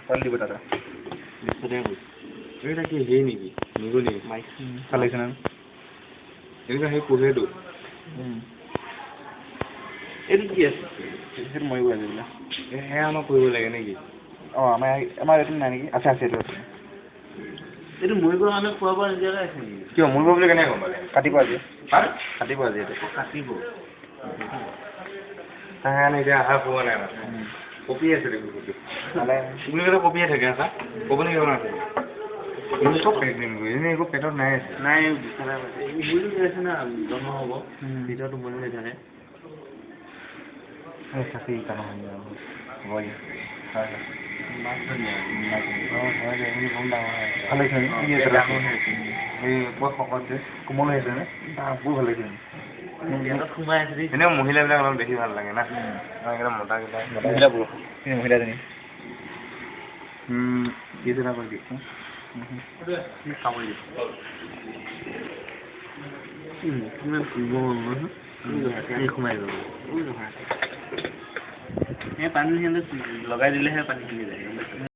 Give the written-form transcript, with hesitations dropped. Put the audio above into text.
পাল দিব দাদা এটা কি হেৰি নেকি নিগনি ভাল লাগিছে না এনেকুৱা সেই পোহেটো এইটো কি আছে সেইটো মৰিব আজি বোলে সেয়া আমাক কৰিব লাগে নেকি আমাৰ এইটো নাই নেকি আছে আছে এইটো আছে এইটো মৰিব মানে খোৱা বোৱা নিদিয়াকৈ আছে নেকি কিয় মৰিব বুলি কেনেকৈ গম পালে কাটিব আজি কাটিব আজি এইটো কাটিব সেইকাৰণে এতিয়া আহাৰ পোৱা নাই কপি আছে দেখোন কপি তুমি ক'লে কপিয়ে থাকে আছা ক'ব লাগিব নাছিল চব এনেই একো পেটত নাই নাই উমনি আছে না জন্ম হ'ব ভিতৰত উমনি হৈ থাকে চাকৰি কাৰণে হয় ভাল লাগিছে এই বৰ শকত যে কোমল হৈ আছে নে বহুত ভাল লাগিছে সোমাই আছে এনেও মহিলাবিলাক অলপ দেখি ভাল লাগে না একদম মতাকেইটা মহিলাজনী কি চিন্তা কৰি দি খাবই কিমান কোমল সোমাই গ'ল পানী লগাই দিলেহে পানী খিনি যায়